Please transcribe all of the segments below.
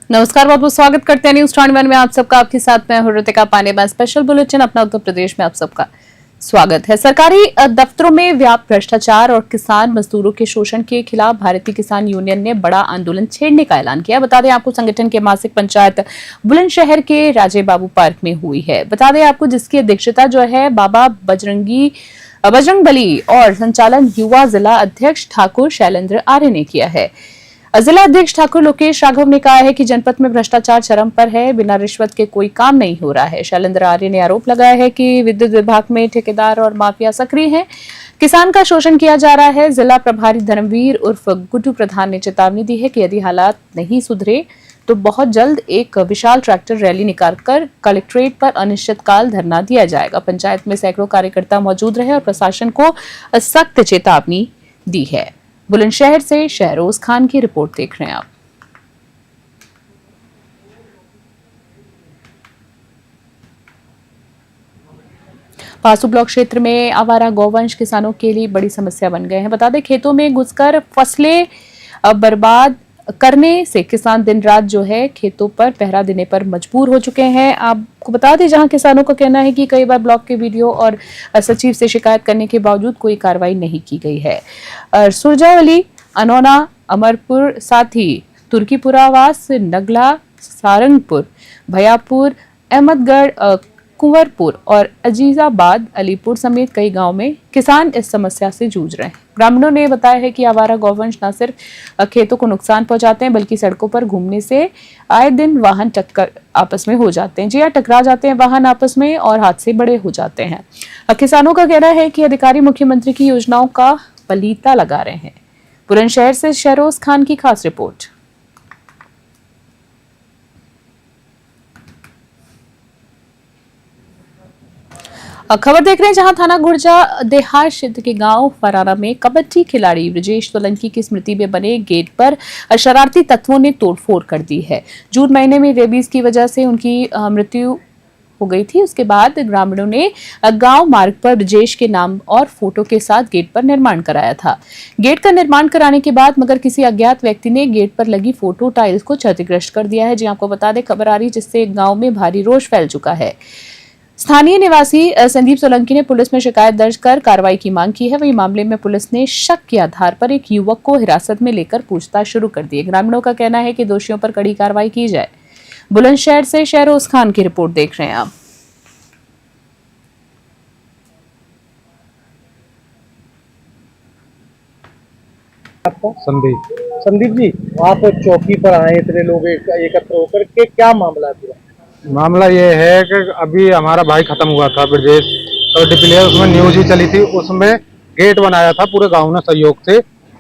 नमस्कार, बहुत बहुत स्वागत करते हैं न्यूज 21 में आप सबका। आपके साथ मैं हूं ऋतिका पांडे। में स्पेशल बुलेटिन अपना उत्तर प्रदेश में आप सबका स्वागत है। सरकारी दफ्तरों में व्याप्त भ्रष्टाचार और किसान मजदूरों के शोषण के खिलाफ भारतीय किसान यूनियन ने बड़ा आंदोलन छेड़ने का ऐलान किया। बता दें आपको, संगठन के मासिक पंचायत बुलंदशहर के राजे बाबू पार्क में हुई है। बता दें आपको, जिसकी अध्यक्षता जो है बाबा बजरंग बली और संचालन युवा जिला अध्यक्ष ठाकुर शैलेंद्र आर्य ने किया है। जिला अध्यक्ष ठाकुर लोकेश राघव ने कहा है कि जनपद में भ्रष्टाचार चरम पर है, बिना रिश्वत के कोई काम नहीं हो रहा है। शैलेंद्र आर्य ने आरोप लगाया है कि विद्युत विभाग में ठेकेदार और माफिया सक्रिय हैं, किसान का शोषण किया जा रहा है। जिला प्रभारी धर्मवीर उर्फ गुड्डू प्रधान ने चेतावनी दी है कि यदि हालात नहीं सुधरे तो बहुत जल्द एक विशाल ट्रैक्टर रैली निकालकर कलेक्ट्रेट पर अनिश्चितकाल धरना दिया जाएगा। पंचायत में सैकड़ों कार्यकर्ता मौजूद रहे और प्रशासन को सख्त चेतावनी दी है। बुलंदशहर से शहरोज खान की रिपोर्ट देख रहे हैं आप। पासु ब्लॉक क्षेत्र में आवारा गौवंश किसानों के लिए बड़ी समस्या बन गए हैं। बता दें, खेतों में घुसकर फसलें बर्बाद करने से किसान दिन रात जो है खेतों पर पहरा देने पर मजबूर हो चुके हैं। आपको बता दें, जहां किसानों का कहना है कि कई बार ब्लॉक के वीडियो और सचिव से शिकायत करने के बावजूद कोई कार्रवाई नहीं की गई है। सुरजावली, अनोना, अमरपुर, साथ ही तुर्कीपुरावास, नगला, सारंगपुर, भयापुर, अहमदगढ़, कुंवरपुर और अजीजाबाद, अलीपुर समेत कई गांव में किसान इस समस्या से जूझ रहे हैं। ग्रामीणों ने बताया है कि आवारा गौवंश न सिर्फ खेतों को नुकसान पहुंचाते हैं, बल्कि सड़कों पर घूमने से आए दिन वाहन टक्कर आपस में हो जाते हैं। जी हाँ, टकरा जाते हैं वाहन आपस में और हादसे बड़े हो जाते हैं। किसानों का कहना है कि अधिकारी मुख्यमंत्री की योजनाओं का पलीता लगा रहे हैं। बुलंदशहर से शहरोज खान की खास रिपोर्ट। खबर देख रहे हैं, जहां थाना गुर्जा देहात क्षेत्र के गांव फरारा में कबड्डी खिलाड़ी ब्रजेश सोलंकी की स्मृति में बने गेट पर शरारती तत्वों ने तोड़फोड़ कर दी है। जून महीने में रेबीज की वजह से उनकी मृत्यु हो गई थी। उसके बाद ग्रामीणों ने गांव मार्ग पर ब्रजेश के नाम और फोटो के साथ गेट पर निर्माण कराया था। गेट का निर्माण कराने के बाद मगर किसी अज्ञात व्यक्ति ने गेट पर लगी फोटो टाइल्स को क्षतिग्रस्त कर दिया है। जी आपको बता दें, खबर आ रही जिससे गांव में भारी रोष फैल चुका है। स्थानीय निवासी संदीप सोलंकी ने पुलिस में शिकायत दर्ज कर कार्रवाई की मांग की है। वहीं मामले में पुलिस ने शक के आधार पर एक युवक को हिरासत में लेकर पूछताछ शुरू कर दी है। ग्रामीणों का कहना है कि दोषियों पर कड़ी कार्रवाई की जाए। बुलंदशहर से शहरोज खान की रिपोर्ट देख रहे हैं आप। संदीप जी, आप चौकी पर आए, इतने लोग एकत्र होकर के, क्या मामला है? मामला ये है कि अभी हमारा भाई खत्म हुआ था ब्रजेश, तो डिप्लेयर उसमें न्यूज ही चली थी। उसमें गेट बनाया था पूरे गांव ने सहयोग से।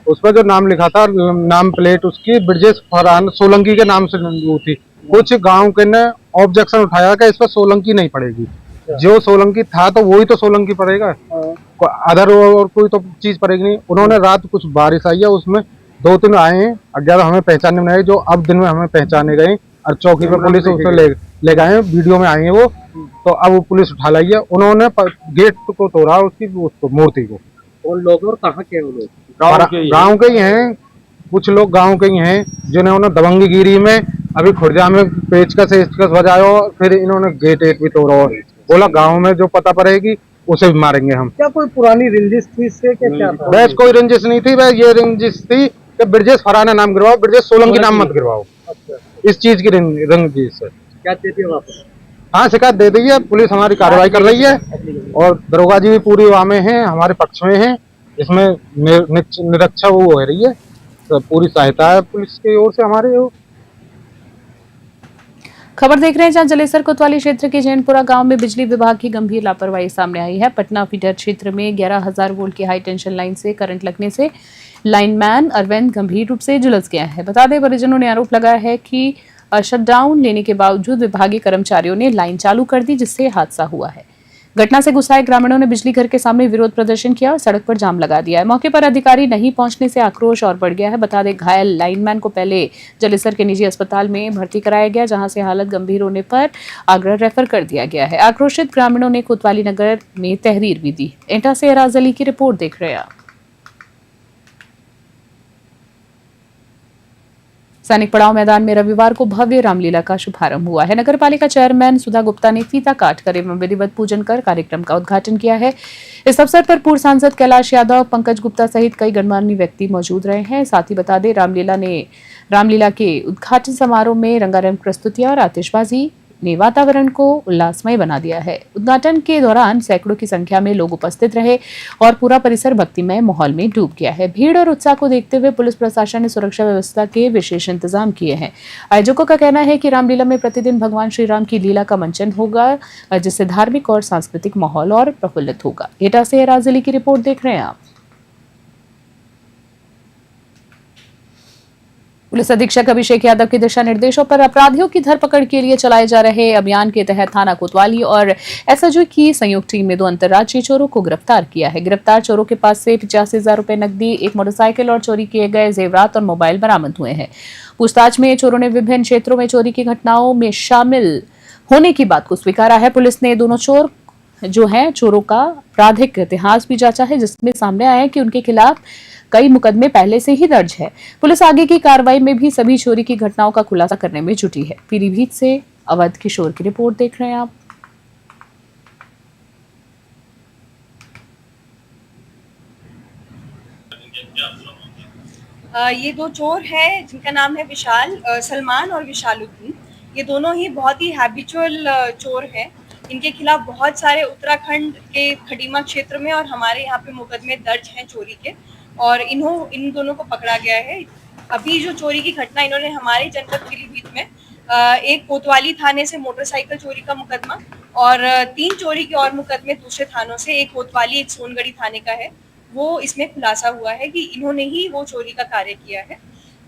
उसमें जो नाम लिखा था, नाम प्लेट उसकी ब्रजेश फरहान सोलंकी के नाम से वो थी। कुछ गांव के ने ऑब्जेक्शन उठाया कि इस पर सोलंकी नहीं पड़ेगी। जो सोलंकी था तो वही तो सोलंकी पड़ेगा, अदर और कोई तो चीज पड़ेगी नहीं। उन्होंने रात कुछ बारिश आई है, उसमें 2-3 आए हैं अज्ञात, हमें पहचानने में आए, जो अब दिन में हमें पहचाने गए और चौकी पे पुलिस उसे ले गए, वीडियो में आए हैं वो। तो अब वो पुलिस उठा लाई है। उन्होंने गेट को तोड़ा, उसकी मूर्ति को। और लोग और कहाँ के लोग? गांव के ही हैं, कुछ लोग गांव के ही हैं, जिन्होंने दबंगीगिरी में अभी खुर्जा में पेचकस बजाया, फिर इन्होंने गेट एक भी तोड़ा। बोला गांव में जो पता पड़ेगी उसे भी मारेंगे हम। क्या कोई पुरानी रंजिश थी इससे? क्या था? बस कोई रंजिश नहीं थी, बस ये रंजिश थी कि ब्रजेश फरहान नाम गिरवाओ, ब्रजेश सोलंकी नाम मत गिरवाओ। अच्छा, इस चीज की रंजिश है। क्या देती है वापस? हाँ, शिकायत दे दी है, पुलिस हमारी कार्रवाई कर रही है और दरोगा जी भी पूरी वामे हैं, हमारे पक्ष में हैं। इसमें निरक्षा वो हो रही है, तो पूरी सहायता है पुलिस की ओर से हमारे। खबर देख रहे हैं, जहां जलेसर कोतवाली क्षेत्र के जैनपुरा गांव में बिजली विभाग की गंभीर लापरवाही सामने आई है। पटना फीडर क्षेत्र में 11,000 वोल्ट की हाई टेंशन लाइन से करंट लगने से लाइनमैन अरविंद गंभीर रूप से झुलस गया है। बता दें, परिजनों ने आरोप लगाया है कि शटडाउन लेने के बावजूद विभागीय कर्मचारियों ने लाइन चालू कर दी, जिससे हादसा हुआ है। घटना से गुस्साए ग्रामीणों ने बिजली घर के सामने विरोध प्रदर्शन किया और सड़क पर जाम लगा दिया है। मौके पर अधिकारी नहीं पहुंचने से आक्रोश और बढ़ गया है। बता दें, घायल लाइनमैन को पहले जलेसर के निजी अस्पताल में भर्ती कराया गया, जहां से हालत गंभीर होने पर आगरा रेफर कर दिया गया है। आक्रोशित ग्रामीणों ने कोतवाली नगर में तहरीर भी दी। एटा से एराज अली की रिपोर्ट देख रहे हैं आप। सैनिक पड़ाव मैदान में रविवार को भव्य रामलीला का शुभारंभ हुआ है। नगर पालिका चेयरमैन सुधा गुप्ता ने फीता काट कर एवं विधिवत पूजन कर कार्यक्रम का उद्घाटन किया है। इस अवसर पर पूर्व सांसद कैलाश यादव, पंकज गुप्ता सहित कई गणमान्य व्यक्ति मौजूद रहे हैं। साथ ही बता दें, रामलीला के उद्घाटन समारोह में रंगारंग प्रस्तुतियां और आतिशबाजी ने वातावरण को उल्लासमय बना दिया है। उद्घाटन के दौरान सैकड़ों की संख्या में लोग उपस्थित रहे और पूरा परिसर भक्तिमय माहौल में डूब गया है। भीड़ और उत्साह को देखते हुए पुलिस प्रशासन ने सुरक्षा व्यवस्था के विशेष इंतजाम किए हैं। आयोजकों का कहना है कि रामलीला में प्रतिदिन भगवान श्री राम की लीला का मंचन होगा, जिससे धार्मिक और सांस्कृतिक माहौल और प्रफुल्लित होगा। एटा से राजली की रिपोर्ट देख रहे हैं आप। पुलिस अधीक्षक अभिषेक यादव के दिशा निर्देशों पर अपराधियों की धरपकड़ के लिए चलाए जा रहे अभियान के तहत थाना कोतवाली और एसएचओ की संयुक्त टीम ने 2 अंतर्राज्यीय चोरों को गिरफ्तार किया है। गिरफ्तार चोरों के पास से 85,000 रुपए नकदी, एक मोटरसाइकिल और चोरी किए गए जेवरात और मोबाइल बरामद हुए हैं। पूछताछ में चोरों ने विभिन्न क्षेत्रों में चोरी की घटनाओं में शामिल होने की बात को स्वीकारा है। पुलिस ने दोनों चोरों का आपराधिक इतिहास भी जांचा है, जिसमें सामने आया है कि उनके खिलाफ कई मुकदमे पहले से ही दर्ज है। पुलिस आगे की कार्रवाई में भी सभी चोरी की घटनाओं का खुलासा करने में जुटी है। पीलीभीत से अवध किशोर की रिपोर्ट देख रहे हैं आप। ये 2 चोर हैं जिनका नाम है सलमान और विशालुद्दीन। ये दोनों ही बहुत ही हैबिचुअल चोर हैं। इनके खिलाफ बहुत सारे उत्तराखंड के खटीमा क्षेत्र में और हमारे यहाँ पे मुकदमे दर्ज हैं चोरी के, और इन दोनों को पकड़ा गया है। अभी जो चोरी की घटना इन्होंने हमारे जनपद पीलीभीत में एक कोतवाली थाने से मोटरसाइकिल चोरी का मुकदमा और 3 चोरी के और मुकदमे दूसरे थानों से, एक कोतवाली एक सोनगढ़ी थाने का है, वो इसमें खुलासा हुआ है कि इन्होंने ही वो चोरी का कार्य किया है।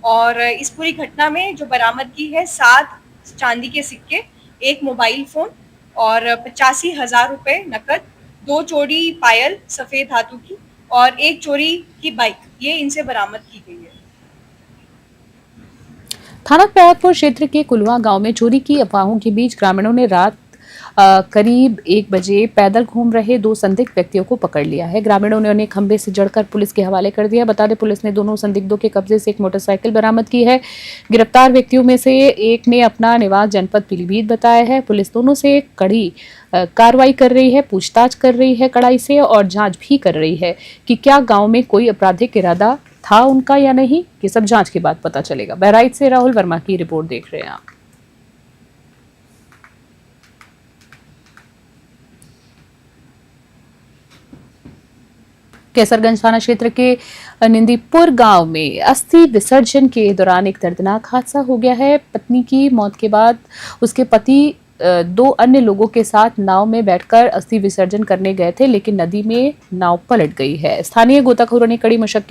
और इस पूरी घटना में जो बरामदगी है 7 चांदी के सिक्के, एक मोबाइल फोन और 85,000 रुपए नकद, 2 चोरी पायल सफेद धातु की और 1 चोरी की बाइक, ये इनसे बरामद की गई है। थाना प्रयागपुर क्षेत्र के कुलवा गांव में चोरी की अफवाहों के बीच ग्रामीणों ने रात करीब 1 बजे पैदल घूम रहे 2 संदिग्ध व्यक्तियों को पकड़ लिया है। ग्रामीणों ने उन्हें खंभे से जड़कर पुलिस के हवाले कर दिया। बता दें, पुलिस ने दोनों संदिग्धों के कब्जे से एक मोटरसाइकिल बरामद की है। गिरफ्तार व्यक्तियों में से एक ने अपना निवास जनपद पीलीभीत बताया है। पुलिस दोनों से कड़ी कार्रवाई कर रही है, पूछताछ कर रही है कड़ाई से, और जांच भी कर रही है कि क्या गांव में कोई आपराधिक इरादा था उनका या नहीं। ये सब जांच के बाद पता चलेगा। बहराइच से राहुल वर्मा की रिपोर्ट देख रहे हैं आप। केसरगंज थाना क्षेत्र के निंदीपुर गांव में अस्थि विसर्जन के दौरान एक दर्दनाक हादसा हो गया है। पत्नी की मौत के बाद उसके पति 2 अन्य लोगों के साथ नाव में बैठकर अस्थि विसर्जन करने गए थे, लेकिन नदी में नाव पलट गई है। स्थानीय गोताखोरों ने कड़ी मशक्कत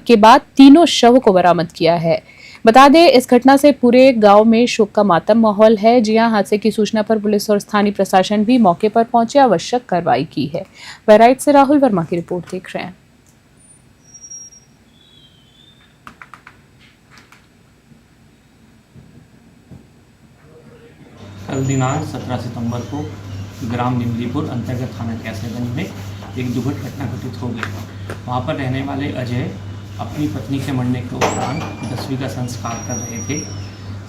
के बाद तीनों शव को बरामद किया है। बता दें, इस घटना से पूरे गांव में शोक का मातम माहौल है। जी हां, हादसे की सूचना पर पुलिस और स्थानीय प्रशासन भी मौके पर पहुंचे, आवश्यक कार्रवाई की है। बहराइच से राहुल वर्मा की रिपोर्ट देख रहे हैं। कल दिनांक 17 सितंबर को ग्राम निमलीपुर अंतर्गत थाना कैसरगंज में एक दुखद घटना घटित हो गई। वहाँ पर रहने वाले अजय अपनी पत्नी के मरने के उपरांत 10वीं का संस्कार कर रहे थे।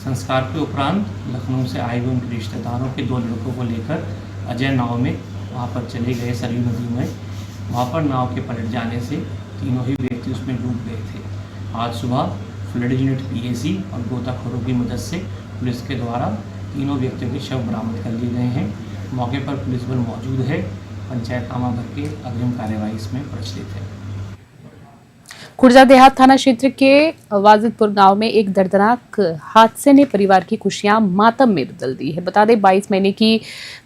संस्कार के उपरांत लखनऊ से आए हुए उनके रिश्तेदारों के 2 लड़कों को लेकर अजय नाव में वहाँ पर चले गए सरयू नदी में। वहाँ पर नाव के पलट जाने से तीनों ही व्यक्ति उसमें डूब गए थे। आज सुबह फ्लड यूनिट पीएसी और गोताखोरों की मदद से पुलिस के द्वारा तीनों व्यक्तियों के शव बरामद कर लिए गए हैं। मौके पर पुलिस बल मौजूद है। पंचायतनामा भर के अग्रिम कार्यवाही इसमें प्रचलित है। खुर्जा देहात थाना क्षेत्र के वाजिदपुर गांव में एक दर्दनाक हादसे ने परिवार की खुशियां मातम में बदल दी है। बता दें, 22 महीने की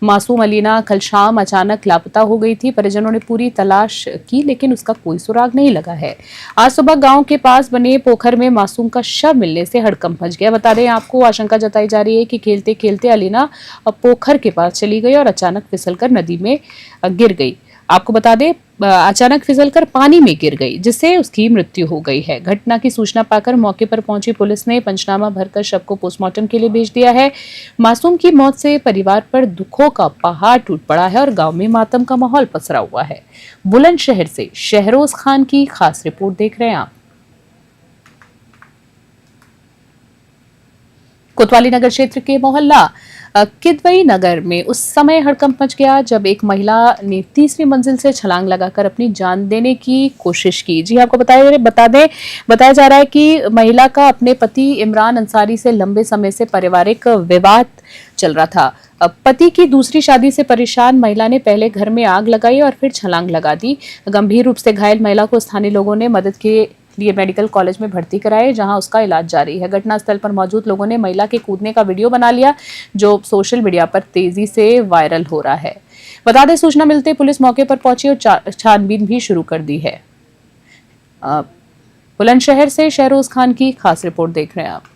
मासूम अलीना कल शाम अचानक लापता हो गई थी। परिजनों ने पूरी तलाश की, लेकिन उसका कोई सुराग नहीं लगा है। आज सुबह गांव के पास बने पोखर में मासूम का शव मिलने से हड़कंप मच गया। बता दें, आपको आशंका जताई जा रही है कि खेलते खेलते अलीना पोखर के पास चली गई और अचानक फिसलकर नदी में गिर गई। आपको बता दें, अचानक फिसलकर पानी में गिर गई, जिससे उसकी मृत्यु हो गई है। घटना की सूचना पाकर मौके पर पहुंची पुलिस ने पंचनामा भरकर शव को पोस्टमार्टम के लिए भेज दिया है। मासूम की मौत से परिवार पर दुखों का पहाड़ टूट पड़ा है और गांव में मातम का माहौल पसरा हुआ है। बुलंदशहर से शहरोज खान की खास रिपोर्ट देख रहे हैं आप। कोतवाली नगर क्षेत्र के मोहल्ला किदवई नगर में उस समय हड़कंप मच गया जब एक महिला ने तीसरी मंजिल से छलांग लगाकर अपनी जान देने की कोशिश की। जी आपको बताया जा रहा है कि महिला का अपने पति इमरान अंसारी से लंबे समय से पारिवारिक विवाद चल रहा था। पति की दूसरी शादी से परेशान महिला ने पहले घर में आग लगाई और फिर छलांग लगा दी। गंभीर रूप से घायल महिला को स्थानीय लोगों ने मदद के लिए मेडिकल कॉलेज में भर्ती कराए, जहां उसका इलाज जारी है। घटनास्थल पर मौजूद लोगों ने महिला के कूदने का वीडियो बना लिया, जो सोशल मीडिया पर तेजी से वायरल हो रहा है। बता दें, सूचना मिलते पुलिस मौके पर पहुंची और छानबीन भी शुरू कर दी है। बुलंदशहर से शहरोज खान की खास रिपोर्ट देख रहे हैं आप।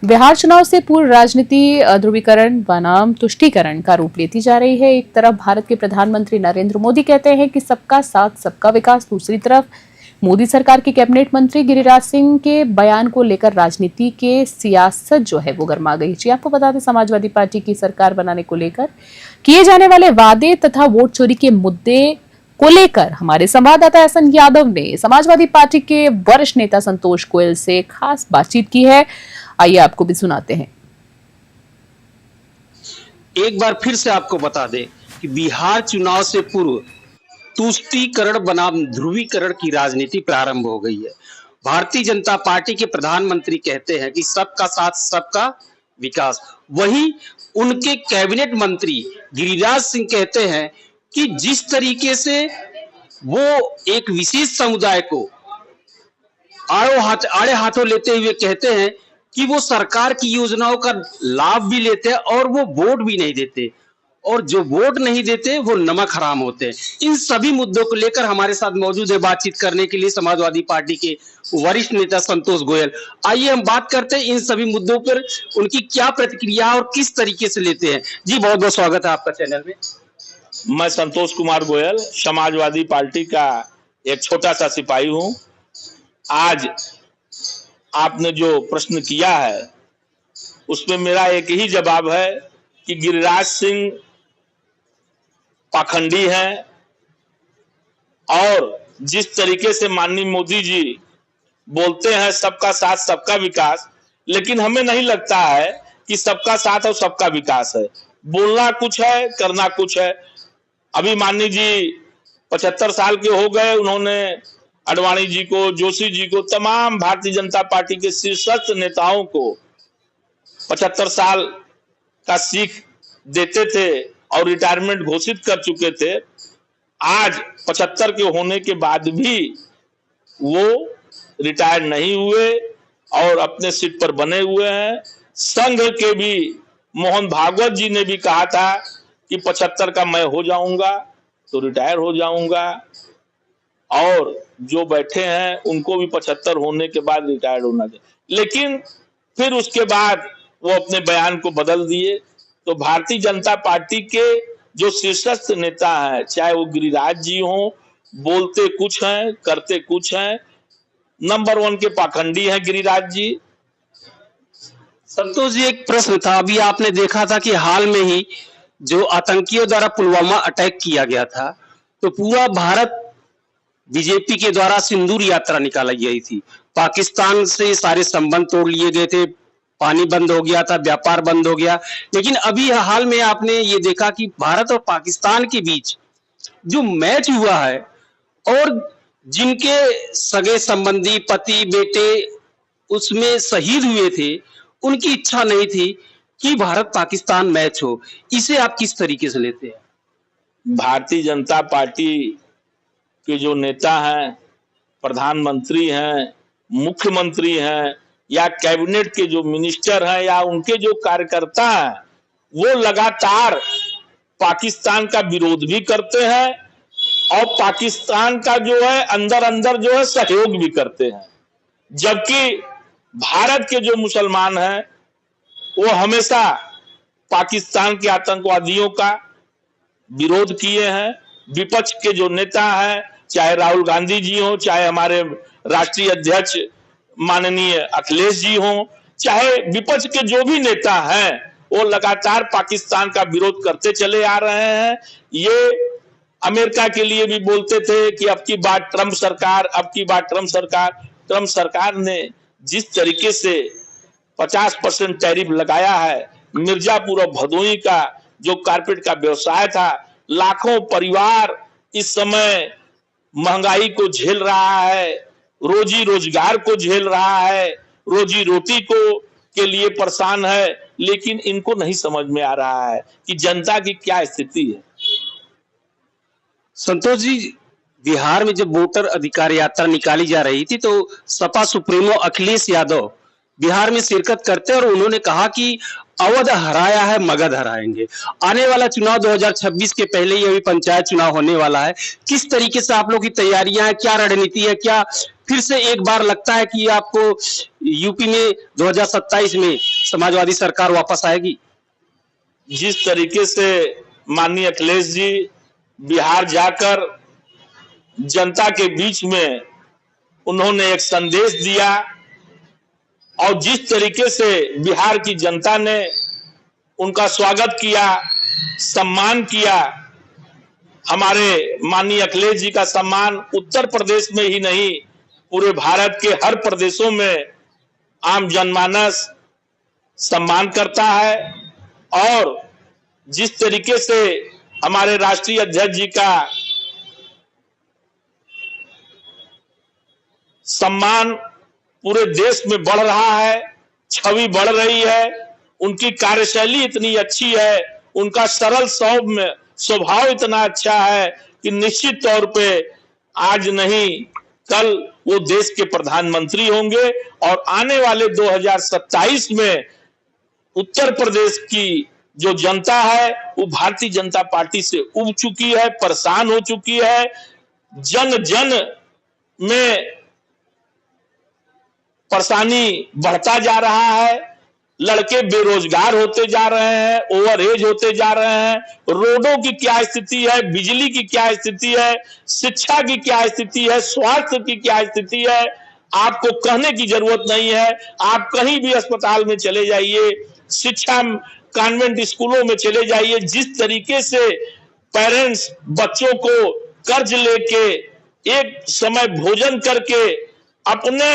बिहार चुनाव से पूर्व राजनीति ध्रुवीकरण बनाम तुष्टीकरण का रूप लेती जा रही है। एक तरफ भारत के प्रधानमंत्री नरेंद्र मोदी कहते हैं कि सबका साथ सबका विकास, दूसरी तरफ मोदी सरकार के कैबिनेट मंत्री गिरिराज सिंह के बयान को लेकर राजनीति के सियासत जो है वो गर्मा गई। जी आपको बता दें, समाजवादी पार्टी की सरकार बनाने को लेकर किए जाने वाले वादे तथा वोट चोरी के मुद्दे को लेकर हमारे संवाददाता एहसन यादव ने समाजवादी पार्टी के वरिष्ठ नेता संतोष गोयल से खास बातचीत की है। आइए आपको भी सुनाते हैं। एक बार फिर से आपको बता दें कि बिहार चुनाव से पूर्व तुष्टीकरण बनाम ध्रुवीकरण की राजनीति प्रारंभ हो गई है। भारतीय जनता पार्टी के प्रधानमंत्री कहते हैं कि सबका साथ सबका विकास, वहीं उनके कैबिनेट मंत्री गिरिराज सिंह कहते हैं कि जिस तरीके से वो एक विशेष समुदाय को आड़े हाथों लेते हुए कहते हैं कि वो सरकार की योजनाओं का लाभ भी लेते हैं और वो वोट भी नहीं देते, और जो वोट नहीं देते वो नमक हराम होते हैं। इन सभी मुद्दों को लेकर हमारे साथ मौजूद है बातचीत करने के लिए समाजवादी पार्टी के वरिष्ठ नेता संतोष गोयल। आइए हम बात करते हैं इन सभी मुद्दों पर, उनकी क्या प्रतिक्रिया और किस तरीके से लेते हैं। जी बहुत बहुत स्वागत है आपका चैनल में। मैं संतोष कुमार गोयल समाजवादी पार्टी का एक छोटा सा सिपाही हूं। आज आपने जो प्रश्न किया है उसमें मेरा एक ही जवाब है कि गिरिराज सिंह पाखंडी हैं, और जिस तरीके से माननीय मोदी जी बोलते हैं सबका साथ सबका विकास, लेकिन हमें नहीं लगता है कि सबका साथ और सबका विकास है। बोलना कुछ है, करना कुछ है। अभी माननीय जी 75 साल के हो गए, उन्होंने अडवाणी जी को, जोशी जी को, तमाम भारतीय जनता पार्टी के शीर्षस्थ नेताओं को 75 साल का सीख देते थे और रिटायरमेंट घोषित कर चुके थे। आज 75 के होने के बाद भी वो रिटायर नहीं हुए और अपने सीट पर बने हुए हैं। संघ के भी मोहन भागवत जी ने भी कहा था कि 75 का मैं हो जाऊंगा तो रिटायर हो जाऊंगा, और जो बैठे हैं उनको भी 75 होने के बाद रिटायर होना चाहिए। लेकिन फिर उसके बाद वो अपने बयान को बदल दिए। तो भारतीय जनता पार्टी के जो शीर्षस्थ नेता हैं, चाहे वो गिरिराज जी हों, बोलते कुछ हैं करते कुछ हैं। नंबर 1 के पाखंडी हैं गिरिराज जी। संतोष जी, एक प्रश्न था, अभी आपने देखा था कि हाल में ही जो आतंकियों द्वारा पुलवामा अटैक किया गया था, तो पूरा भारत बीजेपी के द्वारा सिंदूर यात्रा निकाली गई थी। पाकिस्तान से सारे संबंध तोड़ लिए गए थे, पानी बंद हो गया था, व्यापार बंद हो गया। लेकिन अभी हाल में आपने ये देखा कि भारत और पाकिस्तान के बीच जो मैच हुआ है, और जिनके सगे संबंधी पति बेटे उसमें शहीद हुए थे, उनकी इच्छा नहीं थी कि भारत पाकिस्तान मैच हो। इसे आप किस तरीके से लेते हैं? भारतीय जनता पार्टी के जो नेता हैं, प्रधानमंत्री हैं, मुख्यमंत्री हैं, या कैबिनेट के जो मिनिस्टर हैं, या उनके जो कार्यकर्ता हैं, वो लगातार पाकिस्तान का विरोध भी करते हैं और पाकिस्तान का जो है अंदर अंदर जो है सहयोग भी करते हैं। जबकि भारत के जो मुसलमान हैं वो हमेशा पाकिस्तान के आतंकवादियों का विरोध किए हैं। विपक्ष के जो नेता हैं, चाहे राहुल गांधी जी हो, चाहे हमारे राष्ट्रीय अध्यक्ष माननीय अखिलेश जी हो, चाहे विपक्ष के जो भी नेता हैं, वो लगातार पाकिस्तान का विरोध करते चले आ रहे हैं। ये अमेरिका के लिए भी बोलते थे कि अब की बार ट्रंप सरकार, अब की बार ट्रंप सरकार। ट्रंप सरकार ने जिस तरीके से 50% टैरिफ लगाया है, मिर्जापुर और भदोही का जो कारपेट का व्यवसाय था, लाखों परिवार इस समय महंगाई को झेल रहा है, रोजी रोजगार को झेल रहा है, रोजी रोटी को के लिए परेशान है, लेकिन इनको नहीं समझ में आ रहा है कि जनता की क्या स्थिति है। संतोष जी, बिहार में जब वोटर अधिकार यात्रा निकाली जा रही थी तो सपा सुप्रीमो अखिलेश यादव बिहार में शिरकत करते और उन्होंने कहा कि अवध हराया है मगध हराएंगे। आने वाला चुनाव 2026 के पहले ही अभी पंचायत चुनाव होने वाला है, किस तरीके से आप लोग की तैयारियां हैं, क्या रणनीति है, क्या फिर से एक बार लगता है कि आपको यूपी में 2027 में समाजवादी सरकार वापस आएगी? जिस तरीके से माननीय अखिलेश जी बिहार जाकर जनता के बीच में उन्होंने एक संदेश दिया और जिस तरीके से बिहार की जनता ने उनका स्वागत किया, सम्मान किया, हमारे माननीय अखिलेश जी का सम्मान उत्तर प्रदेश में ही नहीं पूरे भारत के हर प्रदेशों में आम जनमानस सम्मान करता है। और जिस तरीके से हमारे राष्ट्रीय अध्यक्ष जी का सम्मान पूरे देश में बढ़ रहा है, छवि बढ़ रही है, उनकी कार्यशैली इतनी अच्छी है, उनका सरल स्वभाव इतना अच्छा है कि निश्चित तौर पे आज नहीं कल वो देश के प्रधानमंत्री होंगे और आने वाले 2027 में उत्तर प्रदेश की जो जनता है वो भारतीय जनता पार्टी से उब चुकी है, परेशान हो चुकी है। जन जन में परेशानी बढ़ता जा रहा है, लड़के बेरोजगार होते जा रहे हैं, ओवर एज होते जा रहे हैं, रोडों की क्या स्थिति है, बिजली की क्या स्थिति है, शिक्षा की क्या स्थिति है, स्वास्थ्य की क्या स्थिति है, आपको कहने की जरूरत नहीं है। आप कहीं भी अस्पताल में चले जाइए, शिक्षा कॉन्वेंट स्कूलों में चले जाइए, जिस तरीके से पेरेंट्स बच्चों को कर्ज लेके एक समय भोजन करके अपने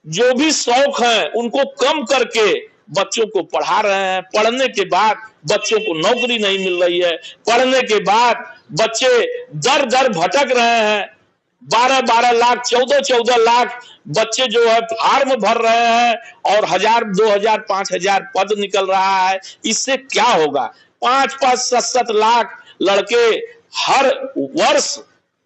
जो भी शौक है उनको कम करके बच्चों को पढ़ा रहे हैं। पढ़ने के बाद बच्चों को नौकरी नहीं मिल रही है, पढ़ने के बाद बच्चे दर दर भटक रहे हैं। 12-12 लाख 14-14 लाख बच्चे जो है फार्म भर रहे हैं और 1000, 2000, 5000 पद निकल रहा है। इससे क्या होगा? 5-5, 7-7 लाख लड़के हर वर्ष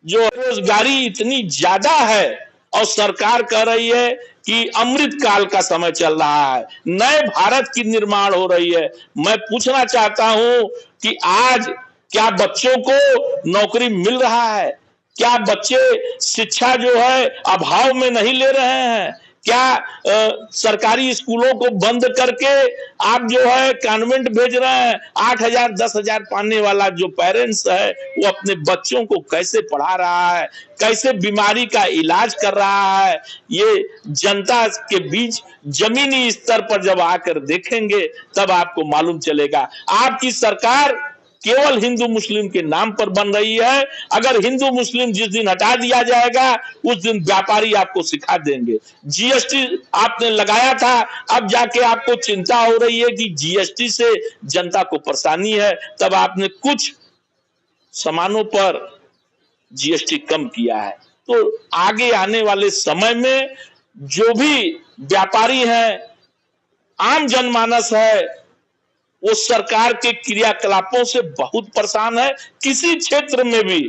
जो बेरोजगारी इतनी ज्यादा है और सरकार कह रही है कि अमृत काल का समय चल रहा है, नए भारत की निर्माण हो रही है। मैं पूछना चाहता हूं कि आज क्या बच्चों को नौकरी मिल रहा है? क्या बच्चे शिक्षा जो है अभाव में नहीं ले रहे हैं? क्या सरकारी स्कूलों को बंद करके आप जो है कॉन्वेंट भेज रहे हैं? 8000, 10,000 पाने वाला जो पेरेंट्स है वो अपने बच्चों को कैसे पढ़ा रहा है, कैसे बीमारी का इलाज कर रहा है? ये जनता के बीच जमीनी स्तर पर जब आकर देखेंगे तब आपको मालूम चलेगा। आपकी सरकार केवल हिंदू मुस्लिम के नाम पर बन रही है। अगर हिंदू मुस्लिम जिस दिन हटा दिया जाएगा उस दिन व्यापारी आपको सिखा देंगे। जीएसटी आपने लगाया था, अब जाके आपको चिंता हो रही है कि जीएसटी से जनता को परेशानी है, तब आपने कुछ सामानों पर जीएसटी कम किया है। तो आगे आने वाले समय में जो भी व्यापारी हैं, आम जनमानस है, वो सरकार के क्रियाकलापों से बहुत परेशान है। किसी क्षेत्र में भी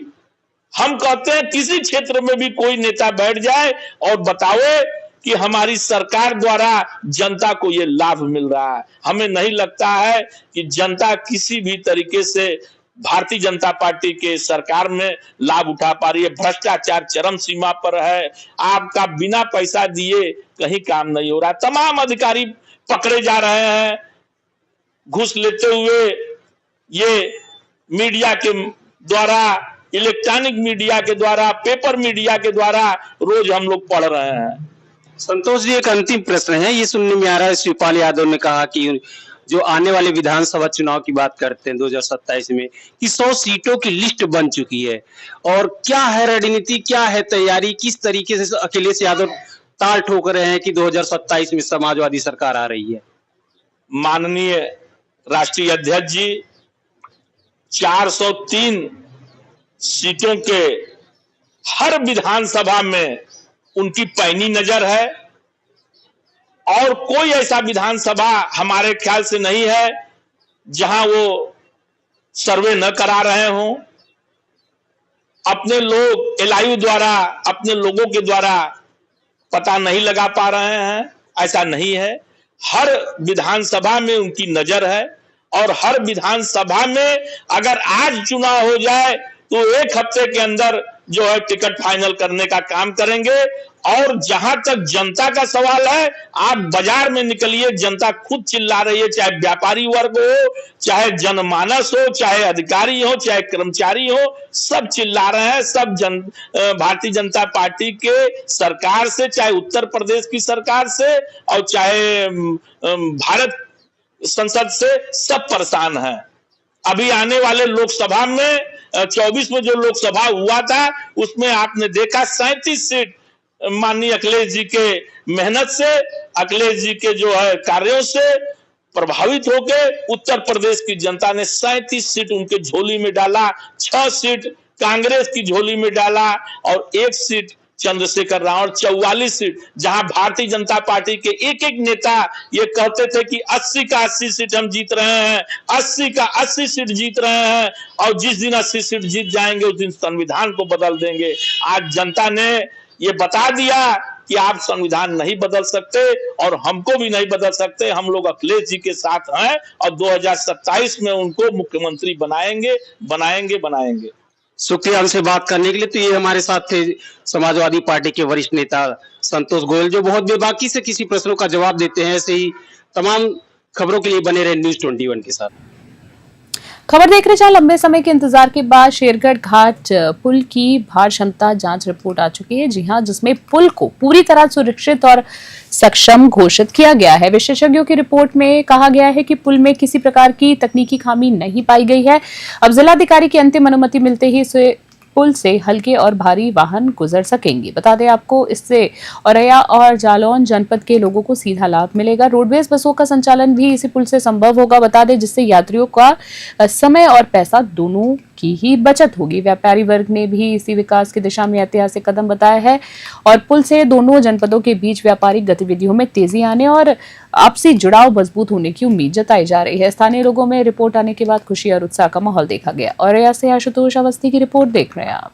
हम कहते हैं, किसी क्षेत्र में भी कोई नेता बैठ जाए और बतावे कि हमारी सरकार द्वारा जनता को ये लाभ मिल रहा है। हमें नहीं लगता है कि जनता किसी भी तरीके से भारतीय जनता पार्टी के सरकार में लाभ उठा पा रही है। भ्रष्टाचार चरम सीमा पर है। आपका बिना पैसा दिए कहीं काम नहीं हो रहा। तमाम अधिकारी पकड़े जा रहे हैं घूस लेते हुए। ये मीडिया के द्वारा, इलेक्ट्रॉनिक मीडिया के द्वारा, पेपर मीडिया के द्वारा रोज हम लोग पढ़ रहे हैं। संतोष जी, एक अंतिम प्रश्न है। ये सुनने में आ रहा है शिवपाल यादव ने कहा कि जो आने वाले विधानसभा चुनाव की बात करते हैं 2027 में कि 100 सीटों की लिस्ट बन चुकी है, और क्या है रणनीति, क्या है तैयारी, किस तरीके से अखिलेश यादव ताल ठोक रहे हैं कि 2027 में समाजवादी सरकार आ रही है। माननीय राष्ट्रीय अध्यक्ष जी 403 सीटों के हर विधानसभा में उनकी पैनी नजर है, और कोई ऐसा विधानसभा हमारे ख्याल से नहीं है जहां वो सर्वे न करा रहे हों। अपने लोग एलआईयू द्वारा, अपने लोगों के द्वारा पता नहीं लगा पा रहे हैं, ऐसा नहीं है। हर विधानसभा में उनकी नजर है, और हर विधानसभा में अगर आज चुनाव हो जाए तो एक हफ्ते के अंदर जो है टिकट फाइनल करने का काम करेंगे। और जहां तक जनता का सवाल है, आप बाजार में निकलिए, जनता खुद चिल्ला रही है, चाहे व्यापारी वर्ग हो, चाहे जनमानस हो, चाहे अधिकारी हो, चाहे कर्मचारी हो, सब चिल्ला रहे हैं। सब भारतीय जनता पार्टी के सरकार से, चाहे उत्तर प्रदेश की सरकार से और चाहे भारत संसद से, सब परेशान हैं। अभी आने वाले लोकसभा में 24 में जो लोकसभा हुआ था उसमें आपने देखा 37 सीट माननीय अखिलेश जी के मेहनत से, अखिलेश जी के जो है कार्यों से प्रभावित होकर उत्तर प्रदेश की जनता ने 37 सीट उनके झोली में डाला, 6 सीट कांग्रेस की झोली में डाला और 1 सीट चंद्रशेखर राव, और 44 सीट जहां भारतीय जनता पार्टी के एक एक नेता ये कहते थे कि 80 का 80 सीट हम जीत रहे हैं, 80 का 80 सीट जीत रहे हैं, और जिस दिन 80 सीट जीत जाएंगे उस दिन संविधान को बदल देंगे। आज जनता ने ये बता दिया कि आप संविधान नहीं बदल सकते और हमको भी नहीं बदल सकते। हम लोग अखिलेश जी के साथ हैं और 2027 में उनको मुख्यमंत्री बनाएंगे, बनाएंगे, बनाएंगे। शुक्रिया हमसे बात करने के लिए। तो ये हमारे साथ थे समाजवादी पार्टी के वरिष्ठ नेता संतोष गोयल, जो बहुत बेबाकी से किसी प्रश्नों का जवाब देते हैं। ऐसे ही तमाम खबरों के लिए बने रहे न्यूज़ 21 के साथ। खबर देख रहे, जहां लंबे समय के इंतजार के बाद शेरगढ़ घाट पुल की भार क्षमता जांच रिपोर्ट आ चुकी है। जी हां, जिसमें पुल को पूरी तरह सुरक्षित और सक्षम घोषित किया गया है। विशेषज्ञों की रिपोर्ट में कहा गया है कि पुल में किसी प्रकार की तकनीकी खामी नहीं पाई गई है। अब जिलाधिकारी की अंतिम अनुमति मिलते ही इसे पुल से हल्के और भारी वाहन गुजर सकेंगे। बता दें आपको, इससे औरैया और जालौन जनपद के लोगों को सीधा लाभ मिलेगा। रोडवेज बसों का संचालन भी इसी पुल से संभव होगा। बता दें, जिससे यात्रियों का समय और पैसा दोनों की ही बचत होगी। व्यापारी वर्ग ने भी इसी विकास की दिशा में ऐतिहासिक कदम बताया है और पुल से दोनों जनपदों के बीच व्यापारिक गतिविधियों में तेजी आने और आपसी जुड़ाव मजबूत होने की उम्मीद जताई जा रही है। स्थानीय लोगों में रिपोर्ट आने के बाद खुशी और उत्साह का माहौल देखा गया। औरैया से आशुतोष अवस्थी की रिपोर्ट देख रहे हैं आप।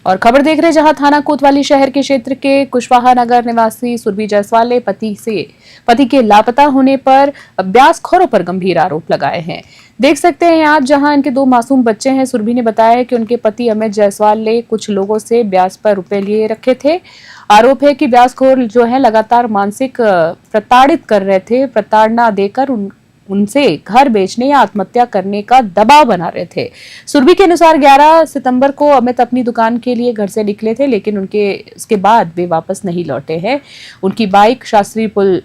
और खबर देख रहे, जहां थाना कोतवाली शहर के क्षेत्र के कुशवाहा नगर निवासी सुरभि जायसवाल ने पति के लापता होने पर ब्यासखोरों पर गंभीर आरोप लगाए हैं। देख सकते हैं आप, जहां इनके 2 मासूम बच्चे हैं। सुरभि ने बताया है कि उनके पति अमित जायसवाल ने कुछ लोगों से ब्याज पर रुपए लिए रखे थे। आरोप है कि ब्यासखोर जो है लगातार मानसिक प्रताड़ित कर रहे थे। प्रताड़ना देकर उनसे घर बेचने या आत्महत्या करने का दबाव बना रहे थे। सुरभि के अनुसार 11 सितंबर को अमित अपनी दुकान के लिए घर से निकले थे, लेकिन उसके बाद वे वापस नहीं लौटे हैं। उनकी बाइक शास्त्री पुल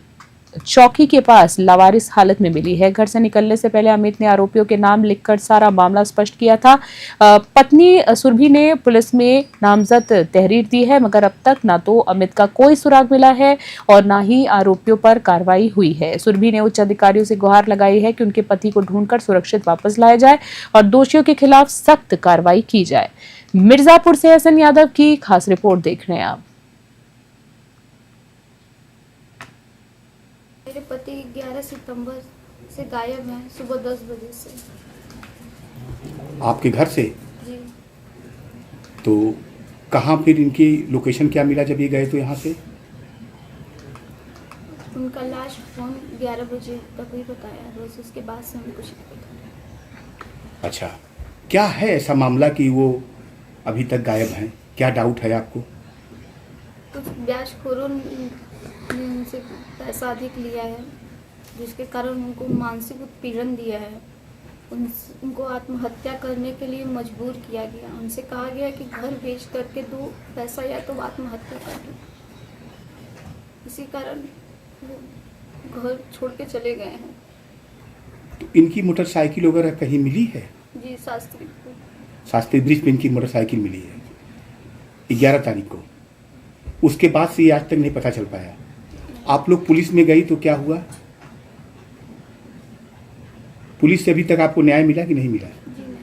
चौकी के पास लावारिस हालत में मिली है। घर से निकलने से पहले अमित ने आरोपियों के नाम लिखकर सारा मामला स्पष्ट किया था। पत्नी सुरभि ने पुलिस में नामजद तहरीर दी है, मगर अब तक ना तो अमित का कोई सुराग मिला है और ना ही आरोपियों पर कार्रवाई हुई है। सुरभि ने उच्च अधिकारियों से गुहार लगाई है कि उनके पति को ढूंढकर सुरक्षित वापस लाया जाए और दोषियों के खिलाफ सख्त कार्रवाई की जाए। मिर्जापुर से हसन यादव की खास रिपोर्ट देख रहे हैं आप। मेरे पति 11 सितंबर से गायब हैं, सुबह 10 बजे से। आपके घर से? जी। तो कहाँ फिर इनकी लोकेशन क्या मिला जब ये गए तो यहाँ से? उनका लाश फोन 11 बजे तक ही बताया, रोज उसके बाद से हमें कुछ नहीं पता। अच्छा, क्या है ऐसा मामला कि वो अभी तक गायब हैं? क्या डाउट है आपको? कुछ ब्याजखोरों ने उनसे पैसा अधिक लिया है, जिसके कारण उनको मानसिक उत्पीड़न दिया है। उनको आत्महत्या करने के लिए मजबूर किया गया। उनसे कहा गया कि घर बेच करके दो पैसा या तो आत्महत्या कर दो। इसी कारण वो घर छोड़ के चले गए हैं। तो इनकी मोटरसाइकिल वगैरह कहीं मिली है? जी शास्त्री को। शास्त्री ब्रिज पे इनकी मोटरसाइकिल मिली है 11 तारीख को। उसके बाद से ये आज तक नहीं पता चल पाया। आप लोग पुलिस में गई तो क्या हुआ? पुलिस से अभी तक आपको न्याय मिला कि नहीं मिला? जी नहीं।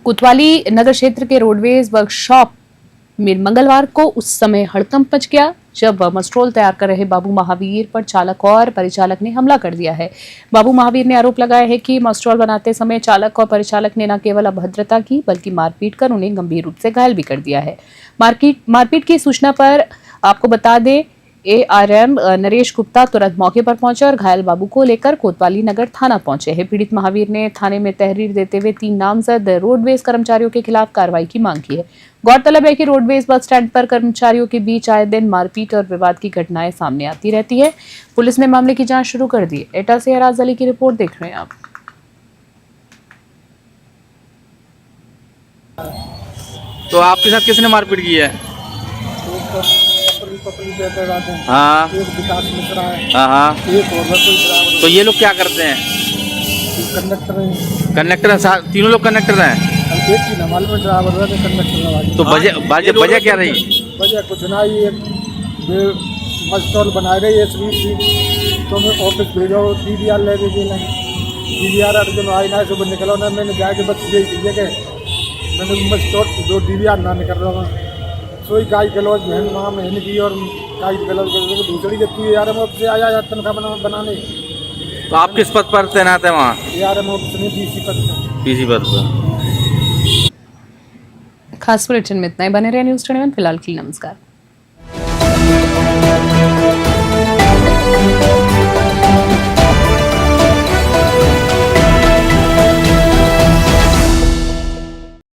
कोतवाली नगर क्षेत्र के रोडवेज वर्कशॉप में मंगलवार को उस समय हड़कंप मच गया जब मस्ट्रोल तैयार कर रहे बाबू महावीर पर चालक और परिचालक ने हमला कर दिया है। बाबू महावीर ने आरोप लगाया है कि मस्ट्रोल बनाते समय चालक और परिचालक ने न केवल अभद्रता की बल्कि मारपीट कर उन्हें गंभीर रूप से घायल भी कर दिया है। मारपीट की सूचना पर आपको बता दें ARM नरेश गुप्ता तुरंत मौके पर पहुंचे और घायल बाबू को लेकर कोतवाली नगर थाना पहुंचे हैं। पीड़ित महावीर ने थाने में तहरीर देते हुए 3 नामजद रोडवेज कर्मचारियों के खिलाफ कार्रवाई की मांग की है। गौरतलब है कि रोडवेज बस स्टैंड पर कर्मचारियों के बीच आए दिन मारपीट और विवाद की घटनाएं सामने आती रहती है। पुलिस ने मामले की जांच शुरू कर दी है। एटा से हराज अली की रिपोर्ट देख रहे हैं आप। तो आपके साथ किसने मारपीट की है? हाँ एक विकास मिश्रा है, हाँ। एक और कोई ड्राइवर तो ये लोग क्या करते हैं? कंडक्टर है। कंडक्टर हैं, तीनों लोग कंडक्टर हैं। हम एक ही नमाल में ड्राइवर है कंडक्टर। तो वजह क्या रही? वजह कुछ ना, ये मस्टॉल बना रही है SVC, तो मैं ऑफिस भेजो DVR ले दीजिए ना। DVR जो आई ना सुबह निकलो ना, मैंने जाके बस यही चीज़ें के मैंने मस्टॉल जो DVR ना निकल रहा हूँ सोई गाय गलौज बहन वहाँ मेहनत की और गाय गलौज दूसरी जबकि ARM ऑफिस से आया तनख्वाह बनाने। तो आप किस पद पर तैनात है वहाँ? ARM ऑफिस में DC पद खास बुलेटिन में इतना ही। बने रहे न्यूज़ 21 फिलहाल के लिए नमस्कार।